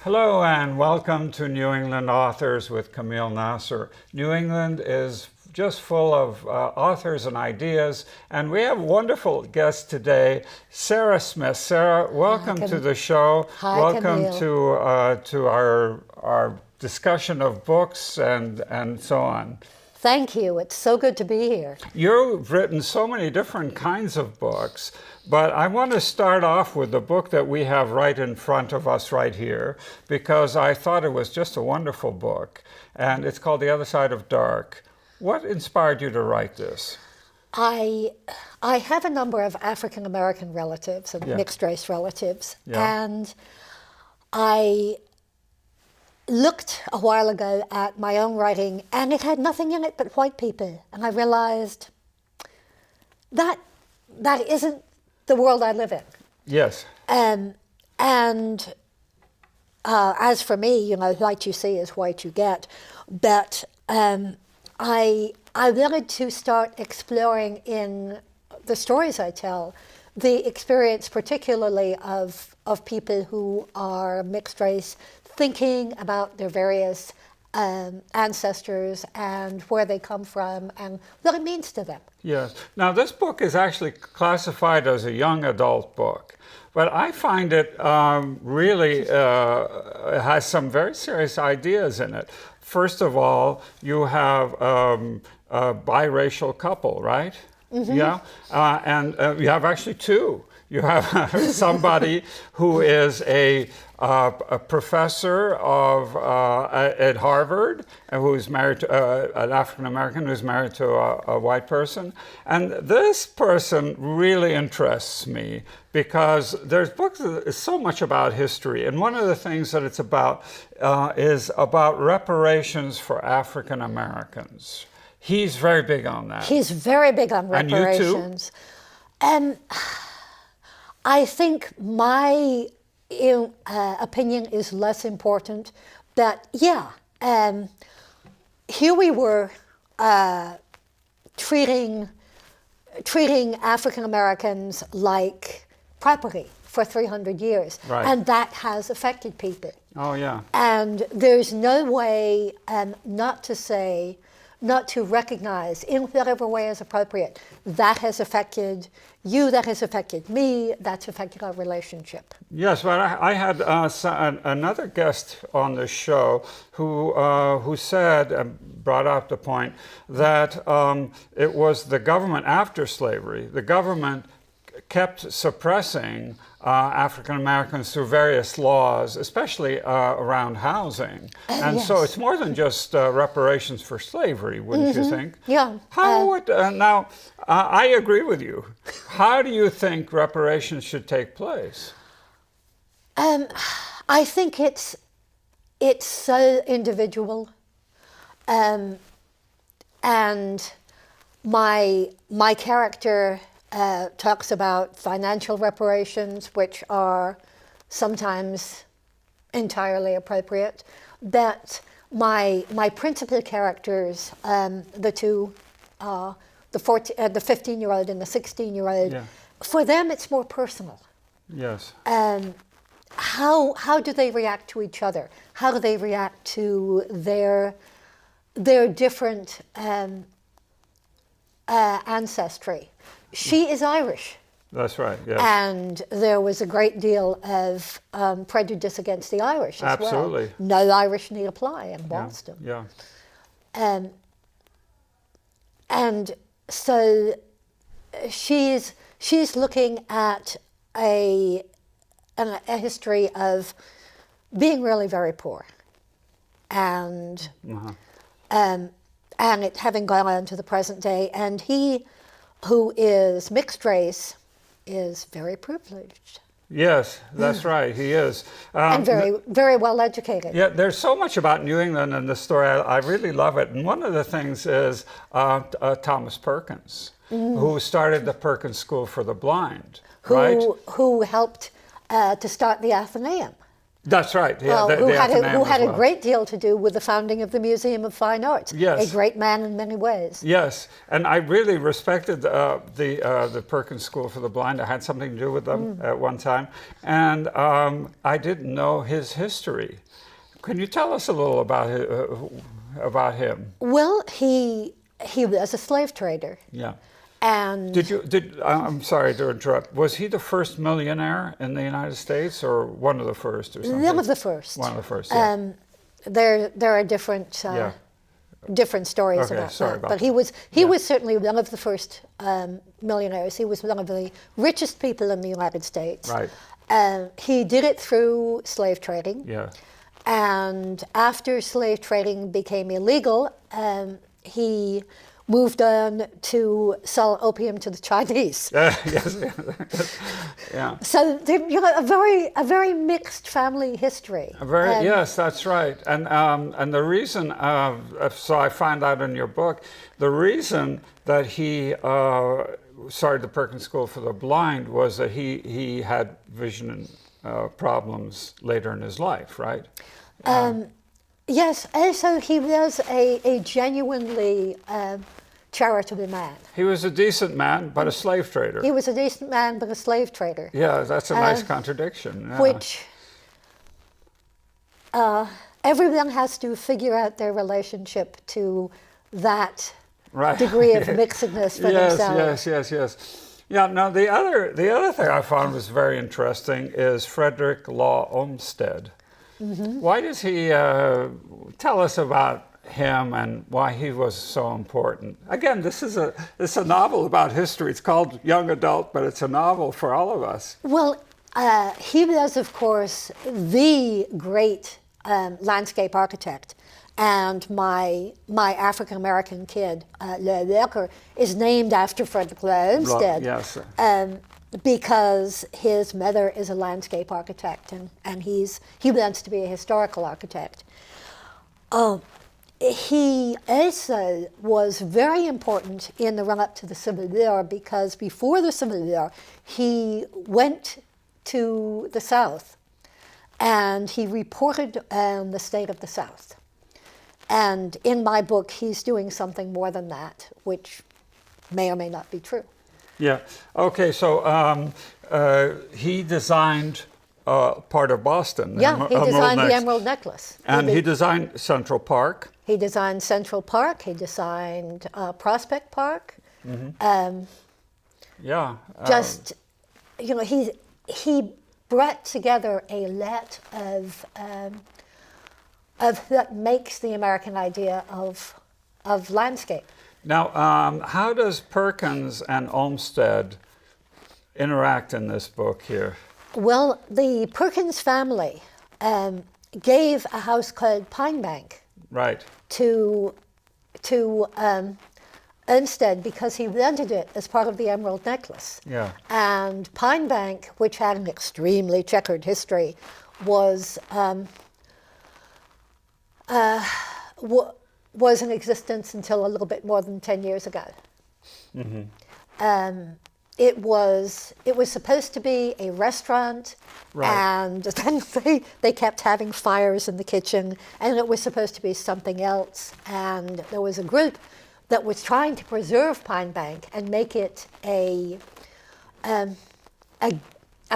Hello and welcome to New England Authors with Kameel Nasr. New England is just full of authors and ideas, and we have a wonderful guest today, Sarah Smith. Sarah, welcome to the show. Hi, welcome Kameel. to our discussion of books and so on. Thank you. It's so good to be here. You've written so many different kinds of books, but I want to start off with the book that we have right in front of us right here, because I thought it was just a wonderful book, and it's called The Other Side of Dark. What inspired you to write this? I have a number of African American relatives and mixed race relatives, and I looked a while ago at my own writing, and it had nothing in it but white people, and I realized that isn't the world I live in. Yes. And as for me, you know, white you see is white you get, but I wanted to start exploring in the stories I tell the experience particularly of people who are mixed race, thinking about their various ancestors and where they come from and what it means to them. Yes. Now, this book is actually classified as a young adult book, but I find it really has some very serious ideas in it. First of all, you have a biracial couple, right? Mm-hmm. Yeah, and you have actually two. You have somebody who is a professor at Harvard, and who's married to an African American who's married to a white person. And this person really interests me because there's books that is so much about history, and one of the things that it's about is about reparations for African Americans. He's very big on that. He's very big on reparations. And you too? I think my opinion is less important, but yeah, here we were treating African Americans like property for 300 years, right. And that has affected people. Oh yeah. And there's no way not to recognize in whatever way is appropriate, that has affected you, that has affected me, that's affected our relationship. Yes, but I had another guest on the show who said, brought up the point that it was the government after slavery, the government kept suppressing African Americans through various laws, especially around housing. And yes. So it's more than just reparations for slavery, wouldn't you think? Yeah. How would, now, I agree with you. How do you think reparations should take place? I think it's so individual. And my character talks about financial reparations, which are sometimes entirely appropriate. But my principal characters, the two, the 15-year-old and the 16-year-old, for them it's more personal. Yes. How do they react to each other? How do they react to their different ancestry? She is Irish. That's right, yes. And there was a great deal of prejudice against the Irish as Absolutely. well. No Irish need apply in Boston. Yeah. And so she's looking at a history of being really very poor, and it having gone on to the present day. And he, who is mixed race, is very privileged. Yes, that's right, he is. And very, very well educated. Yeah, there's so much about New England in this story. I really love it. And one of the things is Thomas Perkins, who started the Perkins School for the Blind, right? Who helped to start the Athenaeum. That's right. Yeah, who they have to name who as had a well. great deal to do with the founding of the Museum of Fine Arts. Yes. A great man in many ways. Yes, and I really respected the Perkins School for the Blind. I had something to do with them at one time, and I didn't know his history. Can you tell us a little about him? Well, he was a slave trader. Yeah. And I'm sorry to interrupt. Was he the first millionaire in the United States, or one of the first, or something? one of the first. One of the first. Yeah. There are different Yeah. different stories Okay, about sorry that. about But he was certainly one of the first millionaires. He was one of the richest people in the United States. Right. He did it through slave trading. Yeah. And after slave trading became illegal, he moved on to sell opium to the Chinese. Yes. Yeah. So a very mixed family history. Yes, that's right. And the reason, so I find out in your book, the reason that he started the Perkins School for the Blind was that he had vision problems later in his life, right? Yes, also he was a genuinely charitable man. He was a decent man, but a slave trader. He was a decent man, but a slave trader. Yeah, that's a nice contradiction. Yeah. Which everyone has to figure out their relationship to that degree of mixedness for themselves. Yes. Yeah. Now the other thing I found was very interesting is Frederick Law Olmsted. Mm-hmm. Why does he tell us about him and why he was so important? Again, this is a novel about history. It's called Young Adult, but it's a novel for all of us. Well, he was, of course, the great landscape architect. And my African American kid, Le Lecker, is named after Frederick Law Olmsted. Yes. Because his mother is a landscape architect, and he wants to be a historical architect. He also was very important in the run-up to the Civil War, because before the Civil War, he went to the South and he reported on the state of the South. And in my book, he's doing something more than that, which may or may not be true. Yeah. Okay. So he designed part of Boston. Yeah, he designed the Emerald Necklace. And he designed Central Park. He designed Central Park. He designed Prospect Park. Mm-hmm. Just, he brought together a lot of what makes the American idea of landscape. Now, how does Perkins and Olmsted interact in this book here? Well, the Perkins family gave a house called Pine Bank Right. to Olmsted because he rented it as part of the Emerald Necklace. Yeah. And Pine Bank, which had an extremely checkered history, was in existence until a little bit more than 10 years ago. Mm-hmm. It was supposed to be a restaurant, right. And then they kept having fires in the kitchen, and it was supposed to be something else. And there was a group that was trying to preserve Pine Bank and make it a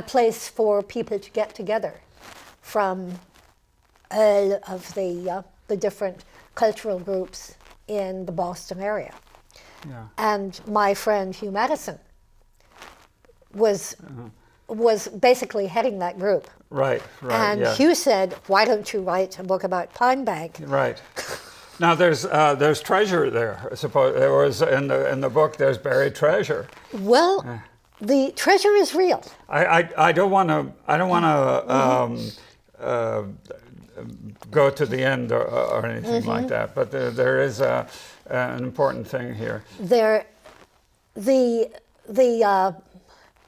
place for people to get together from all of the different cultural groups in the Boston area. Yeah. And my friend Hugh Madison was basically heading that group. Right. And yeah. Hugh said, "Why don't you write a book about Pine Bank?" Right. Now there's treasure there. I suppose there was in the book. There's buried treasure. Well, the treasure is real. I don't want to go to the end or anything like that. But there is an important thing here. The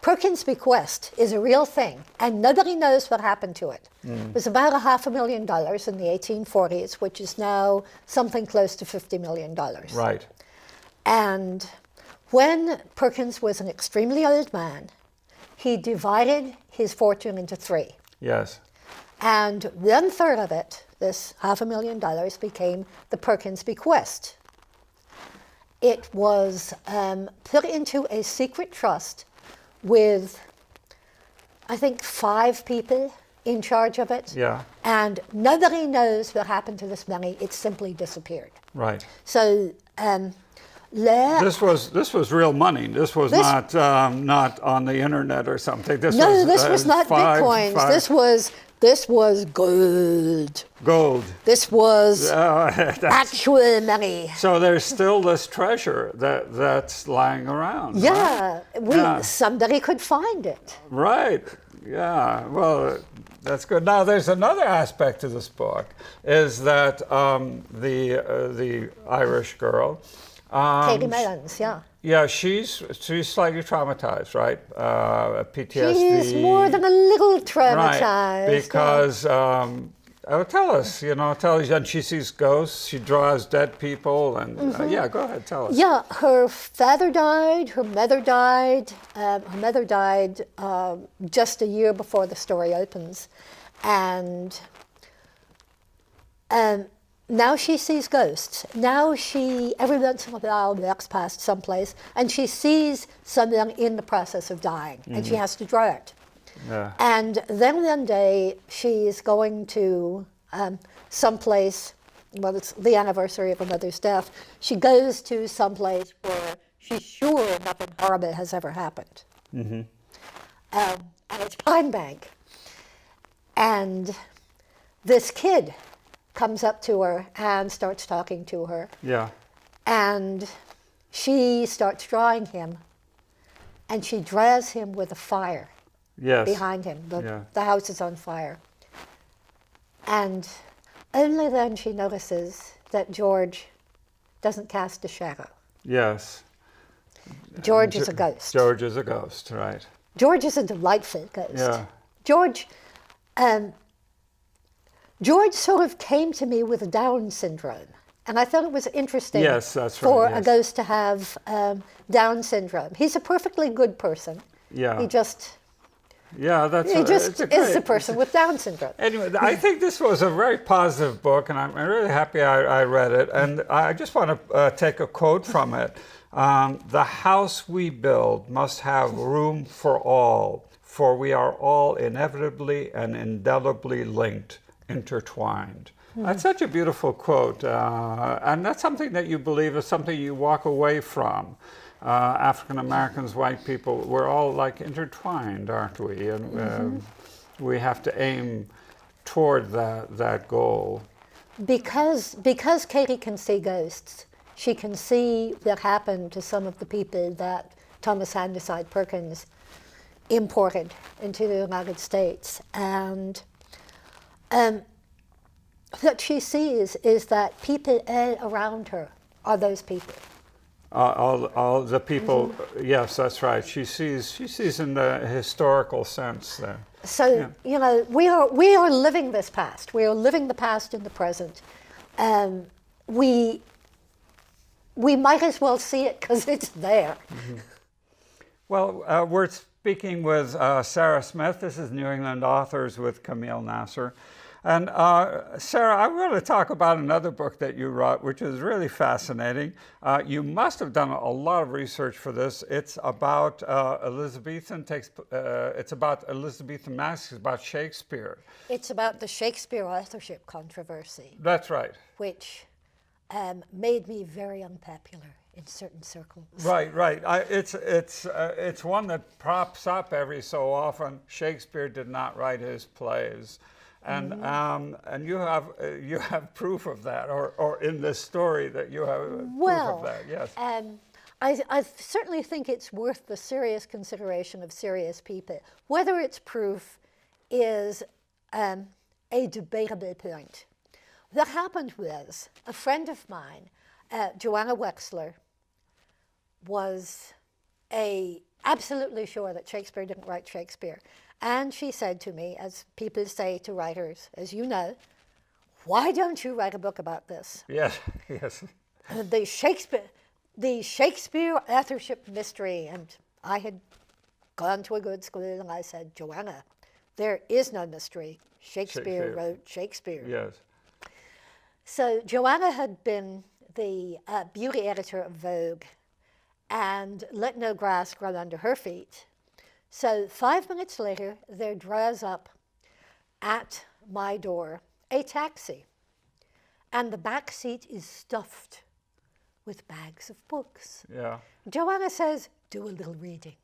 Perkins bequest is a real thing, and nobody knows what happened to it. It was about $500,000 in the 1840s, which is now something close to $50 million. Right. And when Perkins was an extremely old man, he divided his fortune into three. Yes. And 1/3 of it, this $500,000, became the Perkins bequest. It was put into a secret trust with, I think, 5 people in charge of it. Yeah. And nobody knows what happened to this money. It simply disappeared. Right. So This was real money. This was not on the internet or something. This was not bitcoins. This was gold. Gold. This was actual money. So there's still this treasure that's lying around. Yeah, right? Somebody could find it. Right. Yeah. Well, that's good. Now, there's another aspect to this book, is that the Irish girl. Katie Mellons, yeah. Yeah, she's slightly traumatized, right? PTSD. She's more than a little traumatized. Right, because, tell us, and she sees ghosts, she draws dead people, and yeah, go ahead, tell us. Yeah, her father died, her mother died. Her mother died just a year before the story opens. And now she sees ghosts. Now every once in a while, walks past someplace and she sees someone in the process of dying, and she has to draw it. Yeah. And then one day she's going to someplace, well, it's the anniversary of her mother's death. She goes to someplace where she's sure nothing horrible has ever happened. Mm-hmm. And it's Pine Bank. And this kid comes up to her and starts talking to her. Yeah. And she starts drawing him, and she draws him with a fire behind him. The house is on fire. And only then she notices that George doesn't cast a shadow. Yes. George is a ghost. George is a ghost, right. George is a delightful ghost. Yeah. George sort of came to me with Down syndrome, and I thought it was interesting for a ghost to have Down syndrome. He's a perfectly good person. Yeah. He just is a person with Down syndrome. Anyway, I think this was a very positive book, and I'm really happy I read it. And I just want to take a quote from it. The house we build must have room for all, for we are all inevitably and indelibly linked, intertwined. That's such a beautiful quote, and that's something that you believe is something you walk away from. African Americans, white people, we're all like intertwined, aren't we? And we have to aim toward that goal. Because Katie can see ghosts, she can see what happened to some of the people that Thomas Handyside Perkins imported into the United States. And what she sees is that people all around her are those people. All the people, yes, that's right. She sees in the historical sense there. So, we are living this past. We are living the past in the present. We might as well see it because it's there. Mm-hmm. Well, we're speaking with Sarah Smith. This is New England Authors with Kameel Nasr. And Sarah, I want to talk about another book that you wrote, which is really fascinating. You must have done a lot of research for this. It's about Elizabethan masks, about Shakespeare. It's about the Shakespeare authorship controversy. That's right. Which made me very unpopular in certain circles. Right. It's one that props up every so often. Shakespeare did not write his plays. And you have proof of that, or in this story that you have proof of that. Yes. I certainly think it's worth the serious consideration of serious people. Whether it's proof is a debatable point. What happened was a friend of mine, Joanna Wexler, was absolutely sure that Shakespeare didn't write Shakespeare. And she said to me, as people say to writers, as you know, why don't you write a book about this? Yes. The Shakespeare authorship mystery. And I had gone to a good school, and I said, Joanna, There is no mystery. Shakespeare Shakespeare. wrote Shakespeare. Yes. So Joanna had been the beauty editor of Vogue and let no grass grow under her feet. So 5 minutes later, there draws up at my door a taxi, and the back seat is stuffed with bags of books. Yeah. Joanna says, do a little reading.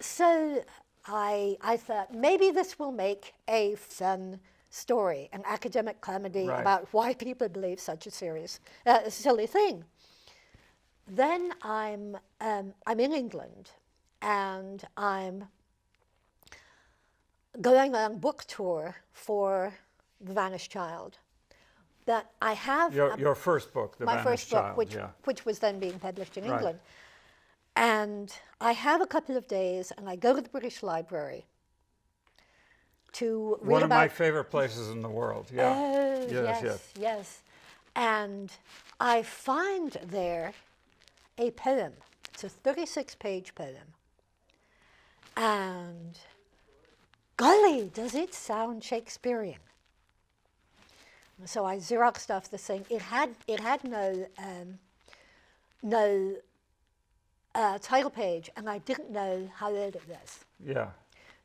So I thought maybe this will make a fun story, an academic comedy Right. about why people believe such a serious, silly thing. Then I'm in England, and I'm going on book tour for The Vanished Child. But I have Your first book, The my Vanished first Child. book, Yeah. which was then being published in Right. England. And I have a couple of days, and I go to the British Library to read One of about. my favorite places in the world. Yeah. Oh, yes. yes. And I find there a poem. It's a 36-page poem. And golly, does it sound Shakespearean. So I Xeroxed off this thing. It had no title page, and I didn't know how old it was. Yeah.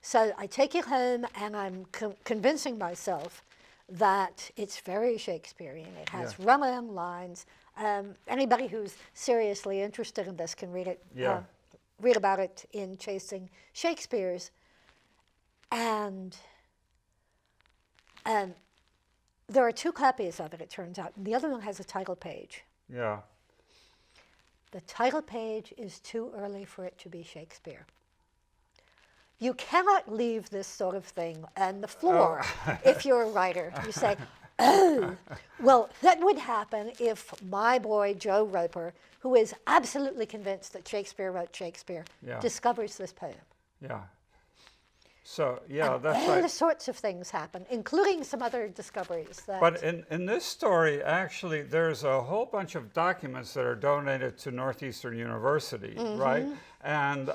So I take it home, and I'm convincing myself that it's very Shakespearean. It has Yeah. run-on lines. Anybody who's seriously interested in this can read it. Yeah. Read about it in Chasing Shakespeare's. And there are 2 copies of it, it turns out. The other one has a title page. Yeah. The title page is too early for it to be Shakespeare. You cannot leave this sort of thing on the floor if you're a writer. You say, oh, well, that would happen if my boy Joe Roper, who is absolutely convinced that Shakespeare wrote Shakespeare, Yeah. discovers this poem. Yeah. So, yeah, And that's all right. sorts of things happen, including some other discoveries. That But in this story, actually, there's a whole bunch of documents that are donated to Northeastern University, right? And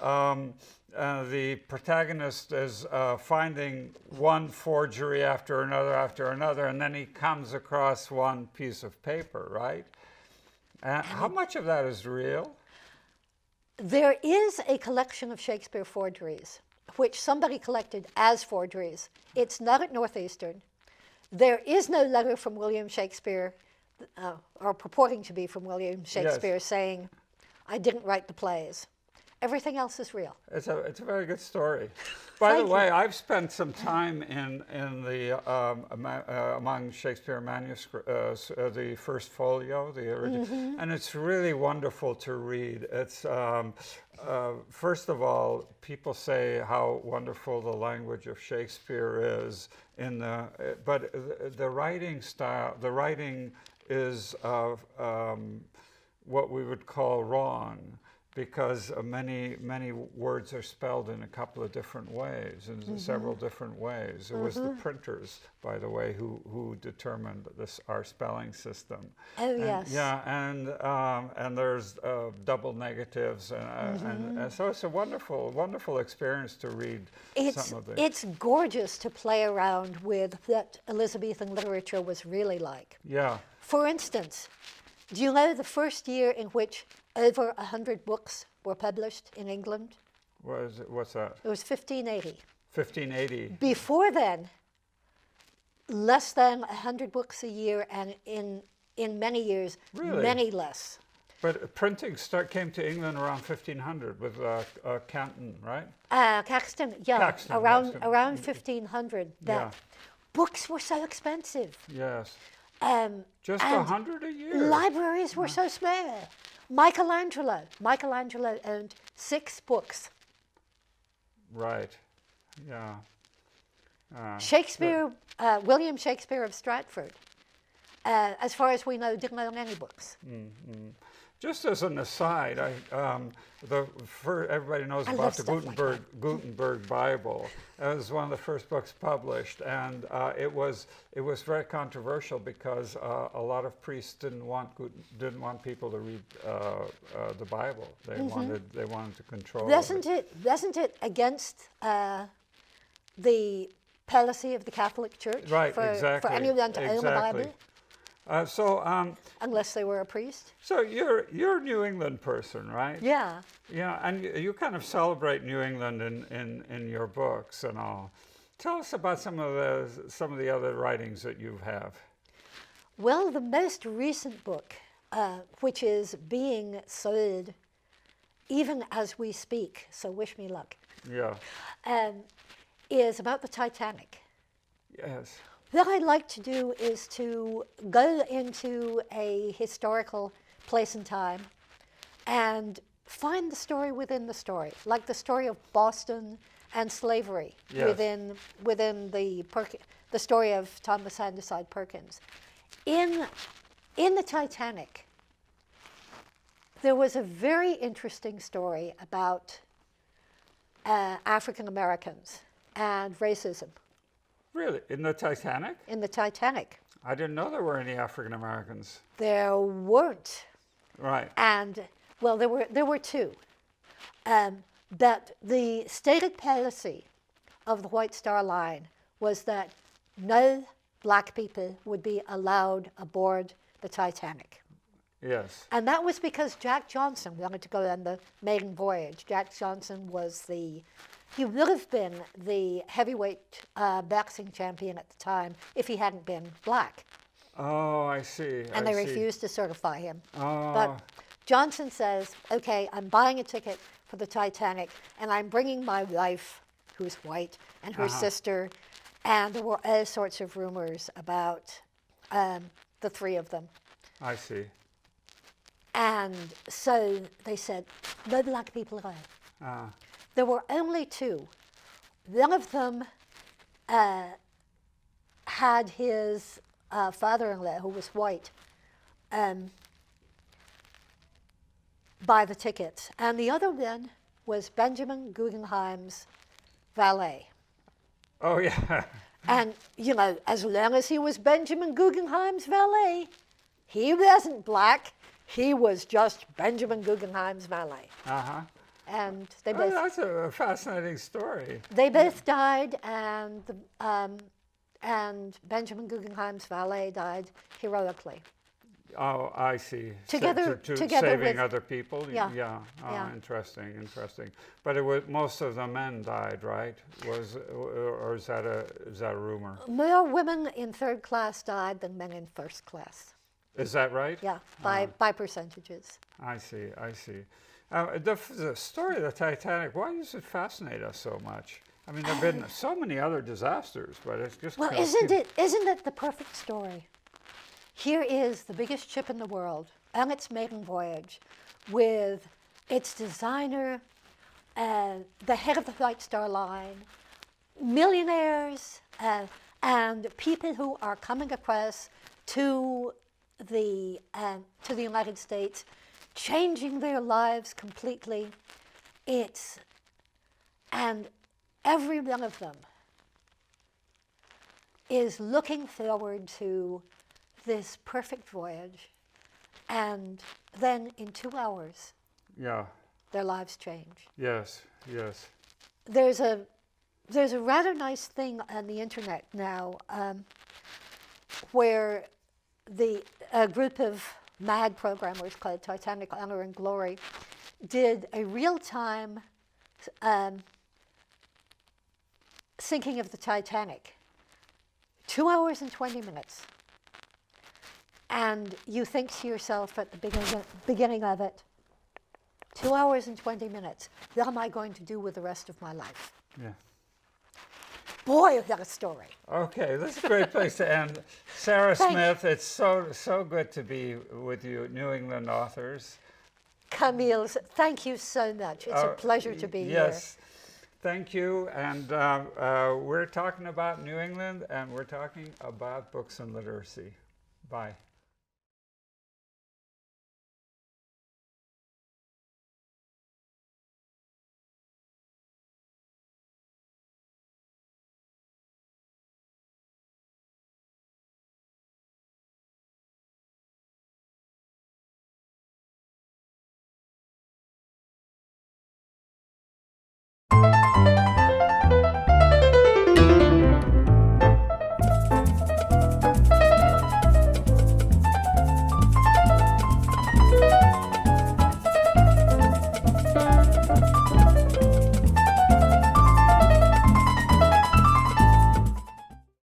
the protagonist is finding one forgery after another, and then he comes across one piece of paper, right? And how much of that is real? there is a collection of Shakespeare forgeries, which somebody collected as forgeries. It's not at Northeastern. There is no letter from William Shakespeare, or purporting to be from William Shakespeare, saying, I didn't write the plays. Everything else is real. It's a very good story. By the Thank way, you. I've spent some time in the among Shakespeare manuscripts, the first folio, the original, and it's really wonderful to read. It's first of all, people say how wonderful the language of Shakespeare is but the writing style, the writing is what we would call wrong, because many words are spelled in a couple of different ways, in several different ways. It was the printers, by the way, who determined our spelling system. Oh, And, yes. yeah, and there's double negatives, and so it's a wonderful experience to read some of the. It's gorgeous to play around with what Elizabethan literature was really like. Yeah. For instance, do you know the first year in which over 100 books were published in England? What's that? It was 1580. 1580. Before then, less than 100 books a year, and in many years, Really? many less. But printing came to England around 1500 with Canton, right? Caxton, yeah, Caxton, around yes. 1500. But Yeah. books were so expensive. Yes. Just And 100 a year. libraries were so small. Michelangelo owned 6 books. Right. Yeah. Shakespeare, William Shakespeare of Stratford, as far as we know, didn't own any books. Just as an aside, everybody knows I about love the stuff like Gutenberg Bible. It was one of the first books published, and it was very controversial because a lot of priests didn't want people to read the Bible. They wanted to control Wasn't it against the policy of the Catholic Church Right, for exactly. anyone to own a Bible? Unless they were a priest? So you're a New England person, right? Yeah. Yeah, and you kind of celebrate New England in your books and all. Tell us about some of the other writings that you have. Well, the most recent book, which is being sold even as we speak, so wish me luck, Yeah. is about the Titanic. Yes. What I like to do is to go into a historical place and time and find the story within the story, like the story of Boston and slavery Yes. within the story of Thomas Andyside Perkins. In the Titanic, there was a very interesting story about African Americans and racism. Really? In the Titanic? In the Titanic, I didn't know there were any African Americans. there weren't, Right. and well, there were two. But the stated policy of the White Star Line was that no black people would be allowed aboard the Titanic. Yes. And that was because Jack Johnson wanted to go on the maiden voyage. Jack Johnson he would have been the heavyweight boxing champion at the time if he hadn't been black. Oh, I see. And they refused to certify him. Oh. But Johnson says, okay, I'm buying a ticket for the Titanic, and I'm bringing my wife, who's white, and her sister, and there were all sorts of rumors about the three of them. I see. And so they said, no black people allowed. There were only two. One of them had his father-in-law, who was white, buy the tickets. And the other one was Benjamin Guggenheim's valet. Oh, yeah. And, as long as he was Benjamin Guggenheim's valet, he wasn't black. He was just Benjamin Guggenheim's valet. Uh-huh. And they Oh, both that's a fascinating story. they both died, and Benjamin Guggenheim's valet died heroically. Oh, I see. Together saving with other people. Yeah. Yeah. Oh, Yeah. Interesting. But it was most of the men died, right? Or is that a rumor? More women in third class died than men in first class. Is that right? Yeah, by percentages. I see. The story of the Titanic. Why does it fascinate us so much? I mean, there've been so many other disasters, but it's just Well, isn't it the perfect story? Here is the biggest ship in the world on its maiden voyage, with its designer, the head of the White Star Line, millionaires, and people who are coming across to the United States, changing their lives completely. And every one of them is looking forward to this perfect voyage, and then in 2 hours, Yeah. their lives change. Yes. There's a rather nice thing on the internet now, where a group of mad programmers called Titanic Honor and Glory did a real-time sinking of the Titanic, 2 hours and 20 minutes. And you think to yourself at the beginning of it, 2 hours and 20 minutes, what am I going to do with the rest of my life? Yeah. Boy, what a story. Okay, that's a great place to end. Sarah Thank Smith, it's so good to be with you, New England authors. Kameel, thank you so much. It's a pleasure to be here. Yes, thank you. And we're talking about New England, and we're talking about books and literacy. Bye.